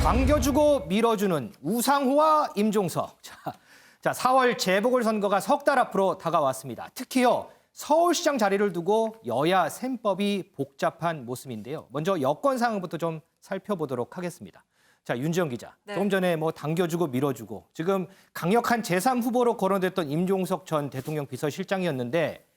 반겨주고 밀어주는 우상호와 임종석. 자, 4월 재보궐선거가 석 달 앞으로 다가왔습니다. 특히요, 서울시장 자리를 두고 여야 셈법이 복잡한 모습인데요. 먼저 여권 상황부터 좀 살펴보도록 하겠습니다. 자, 윤지영 기자. 네. 조금 전에 당겨주고 밀어주고 지금 강력한 제3후보로 거론됐던 임종석 전 대통령 비서실장이었는데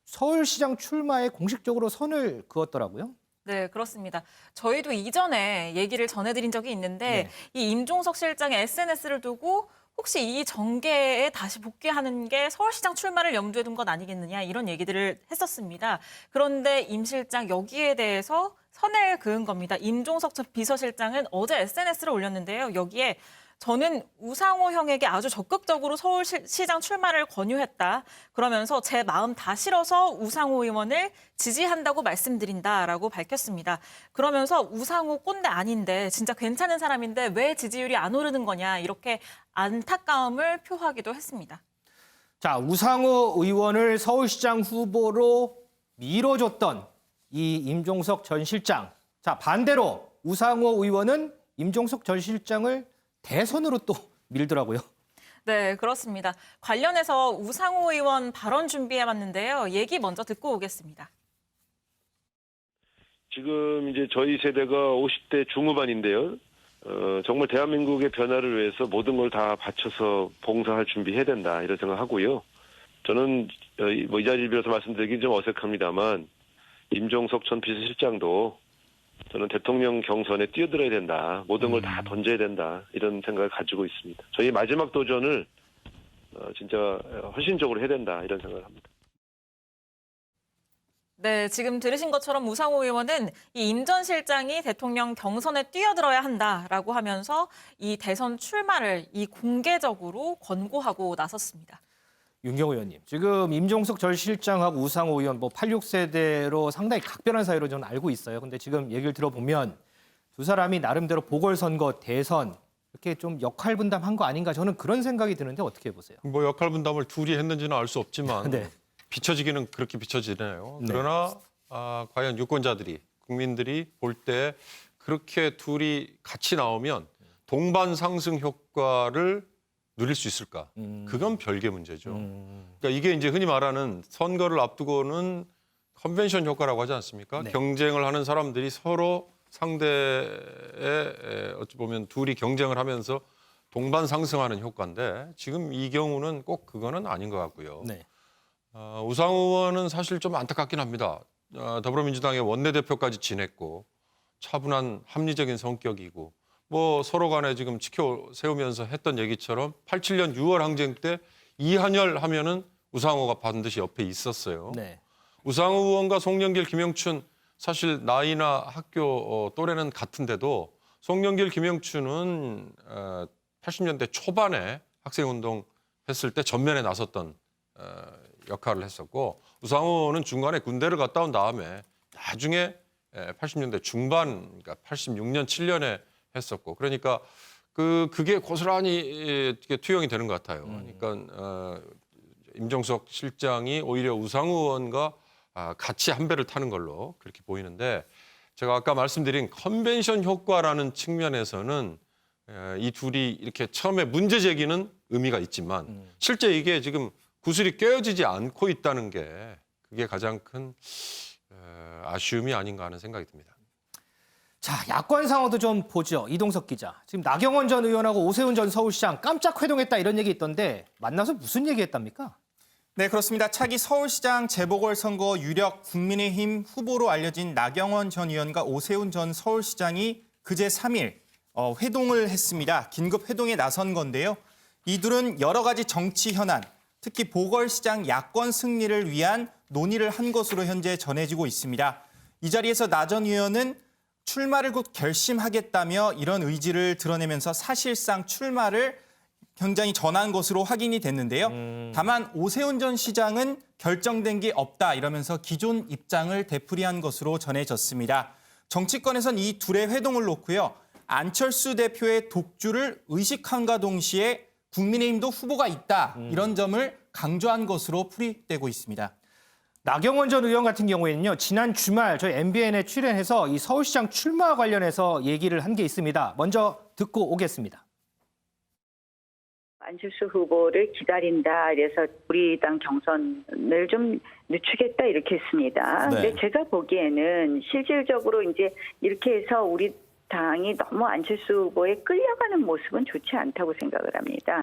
서울시장 출마에 공식적으로 선을 그었더라고요. 네, 그렇습니다. 저희도 이전에 얘기를 전해드린 적이 있는데 이 임종석 실장의 SNS를 두고 혹시 이 정계에 다시 복귀하는 게 서울시장 출마를 염두에 둔 것 아니겠느냐 이런 얘기들을 했었습니다. 그런데 임 실장 여기에 대해서 선을 그은 겁니다. 임종석 전 비서실장은 어제 SNS를 올렸는데요. 여기에 저는 우상호 형에게 아주 적극적으로 서울시장 출마를 권유했다. 그러면서 제 마음 다 실어서 우상호 의원을 지지한다고 말씀드린다라고 밝혔습니다. 그러면서 우상호 꼰대 아닌데 진짜 괜찮은 사람인데 왜 지지율이 안 오르는 거냐 이렇게 안타까움을 표하기도 했습니다. 자, 우상호 의원을 서울시장 후보로 밀어줬던 이 임종석 전 실장. 자, 반대로 우상호 의원은 임종석 전 실장을 대선으로 또 밀더라고요. 네, 그렇습니다. 관련해서 우상호 의원 발언 준비해봤는데요. 얘기 먼저 듣고 오겠습니다. 지금 이제 저희 세대가 50대 중후반인데요. 정말 대한민국의 변화를 위해서 모든 걸 다 바쳐서 봉사할 준비해야 된다 이런 생각하고요. 저는 이 자리를 빌어서 말씀드리긴 좀 어색합니다만 임종석 전 비서실장도 저는 대통령 경선에 뛰어들어야 된다. 모든 걸 다 던져야 된다. 이런 생각을 가지고 있습니다. 저희 마지막 도전을 진짜 헌신적으로 해야 된다. 이런 생각을 합니다. 네, 지금 들으신 것처럼 우상호 의원은 이 임 전 실장이 대통령 경선에 뛰어들어야 한다라고 하면서 이 대선 출마를 공개적으로 권고하고 나섰습니다. 윤경호 의원님, 지금 임종석 전 실장하고 우상호 의원 86세대로 상당히 각별한 사이로 저는 알고 있어요. 근데 지금 얘기를 들어보면 두 사람이 나름대로 보궐선거, 대선 이렇게 좀 역할 분담한 거 아닌가 저는 그런 생각이 드는데 어떻게 보세요? 역할 분담을 둘이 했는지는 알 수 없지만 네. 비춰지기는 그렇게 비춰지네요. 네. 그러나 과연 유권자들이, 국민들이 볼 때 그렇게 둘이 같이 나오면 동반 상승 효과를 누릴 수 있을까? 그건 별개 문제죠. 그러니까 이게 이제 흔히 말하는 선거를 앞두고는 컨벤션 효과라고 하지 않습니까? 네. 경쟁을 하는 사람들이 서로 상대에 어찌 보면 둘이 경쟁을 하면서 동반 상승하는 효과인데 지금 이 경우는 꼭 그거는 아닌 것 같고요. 네. 우상호 의원은 사실 좀 안타깝긴 합니다. 더불어민주당의 원내대표까지 지냈고 차분한 합리적인 성격이고 서로 간에 지금 지켜 세우면서 했던 얘기처럼 87년 6월 항쟁 때 이한열 하면은 우상호가 반드시 옆에 있었어요. 네. 우상호 의원과 송영길, 김영춘 사실 나이나 학교 또래는 같은데도 송영길, 김영춘은 80년대 초반에 학생운동 했을 때 전면에 나섰던 역할을 했었고 우상호는 중간에 군대를 갔다 온 다음에 나중에 80년대 중반, 그러니까 86년, 7년에 했었고 그러니까 그게 고스란히 투영이 되는 것 같아요. 그러니까 임종석 실장이 오히려 우상호 의원과 같이 한 배를 타는 걸로 그렇게 보이는데 제가 아까 말씀드린 컨벤션 효과라는 측면에서는 이 둘이 이렇게 처음에 문제 제기는 의미가 있지만 실제 이게 지금 구슬이 꿰어지지 않고 있다는 게 그게 가장 큰 아쉬움이 아닌가 하는 생각이 듭니다. 자, 야권 상황도 좀 보죠. 이동석 기자. 지금 나경원 전 의원하고 오세훈 전 서울시장 깜짝 회동했다 이런 얘기 있던데 만나서 무슨 얘기했답니까? 네, 그렇습니다. 차기 서울시장 재보궐선거 유력 국민의힘 후보로 알려진 나경원 전 의원과 오세훈 전 서울시장이 그제 3일 회동을 했습니다. 긴급 회동에 나선 건데요. 이들은 여러 가지 정치 현안, 특히 보궐시장 야권 승리를 위한 논의를 한 것으로 현재 전해지고 있습니다. 이 자리에서 나 전 의원은 출마를 곧 결심하겠다며 이런 의지를 드러내면서 사실상 출마를 굉장히 전한 것으로 확인이 됐는데요. 다만 오세훈 전 시장은 결정된 게 없다 이러면서 기존 입장을 되풀이한 것으로 전해졌습니다. 정치권에선 이 둘의 회동을 놓고요. 안철수 대표의 독주를 의식함과 동시에 국민의힘도 후보가 있다 이런 점을 강조한 것으로 풀이되고 있습니다. 나경원 전 의원 같은 경우에는요, 지난 주말 저희 MBN에 출연해서 이 서울시장 출마 관련해서 얘기를 한 게 있습니다. 먼저 듣고 오겠습니다. 안철수 후보를 기다린다. 그래서 우리 당 경선을 좀 늦추겠다 이렇게 했습니다. 네. 근데 제가 보기에는 실질적으로 이제 이렇게 해서 우리 당이 너무 안철수 후보에 끌려가는 모습은 좋지 않다고 생각을 합니다.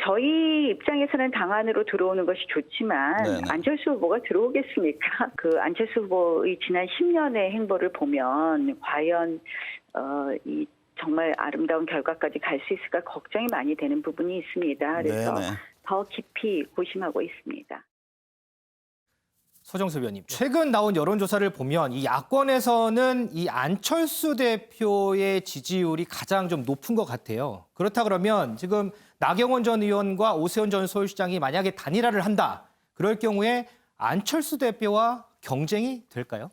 저희 입장에서는 당 안으로 들어오는 것이 좋지만 네네. 안철수 후보가 들어오겠습니까? 그 안철수 후보의 지난 10년의 행보를 보면 과연 이 정말 아름다운 결과까지 갈 수 있을까 걱정이 많이 되는 부분이 있습니다. 그래서 네네. 더 깊이 고심하고 있습니다. 서정수 의원님, 최근 나온 여론조사를 보면 이 야권에서는 이 안철수 대표의 지지율이 가장 좀 높은 것 같아요. 그렇다 그러면 지금 나경원 전 의원과 오세훈 전 서울시장이 만약에 단일화를 한다. 그럴 경우에 안철수 대표와 경쟁이 될까요?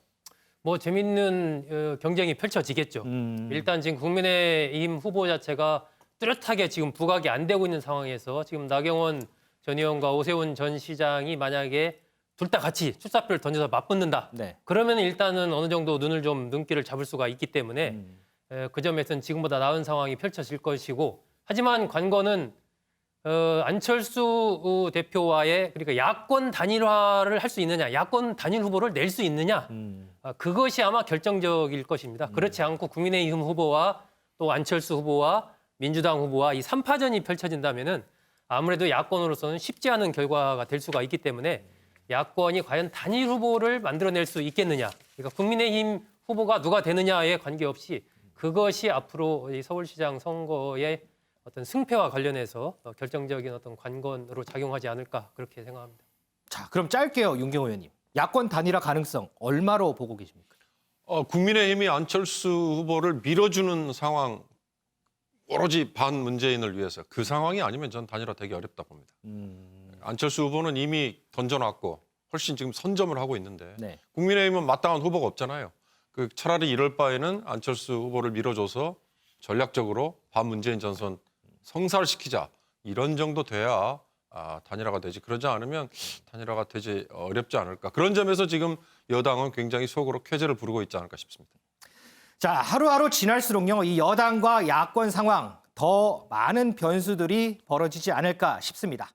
뭐 재밌는 경쟁이 펼쳐지겠죠. 일단 지금 국민의힘 후보 자체가 뚜렷하게 지금 부각이 안 되고 있는 상황에서 지금 나경원 전 의원과 오세훈 전 시장이 만약에 둘 다 같이 출사표를 던져서 맞붙는다. 네. 그러면 일단은 어느 정도 눈길을 잡을 수가 있기 때문에 그 점에서는 지금보다 나은 상황이 펼쳐질 것이고, 하지만 관건은 안철수 대표와의 그러니까 야권 단일화를 할 수 있느냐, 야권 단일 후보를 낼 수 있느냐, 그것이 아마 결정적일 것입니다. 그렇지 않고 국민의힘 후보와 또 안철수 후보와 민주당 후보와 이 3파전이 펼쳐진다면은 아무래도 야권으로서는 쉽지 않은 결과가 될 수가 있기 때문에 야권이 과연 단일 후보를 만들어낼 수 있겠느냐, 그러니까 국민의힘 후보가 누가 되느냐에 관계없이 그것이 앞으로 이 서울시장 선거의 어떤 승패와 관련해서 결정적인 어떤 관건으로 작용하지 않을까 그렇게 생각합니다. 자, 그럼 짧게요, 윤경호 의원님. 야권 단일화 가능성 얼마로 보고 계십니까? 국민의힘이 안철수 후보를 밀어주는 상황, 오로지 반문재인을 위해서 그 상황이 아니면 전 단일화 되기 어렵다 봅니다. 안철수 후보는 이미 던져놨고 훨씬 지금 선점을 하고 있는데 네. 국민의힘은 마땅한 후보가 없잖아요. 그 차라리 이럴 바에는 안철수 후보를 밀어줘서 전략적으로 반문재인 전선 성사시키자, 이런 정도 돼야 단일화가 되지. 그러지 않으면 단일화가 되지 어렵지 않을까. 그런 점에서 지금 여당은 굉장히 속으로 쾌재를 부르고 있지 않을까 싶습니다. 자, 하루하루 지날수록요, 이 여당과 야권 상황 더 많은 변수들이 벌어지지 않을까 싶습니다.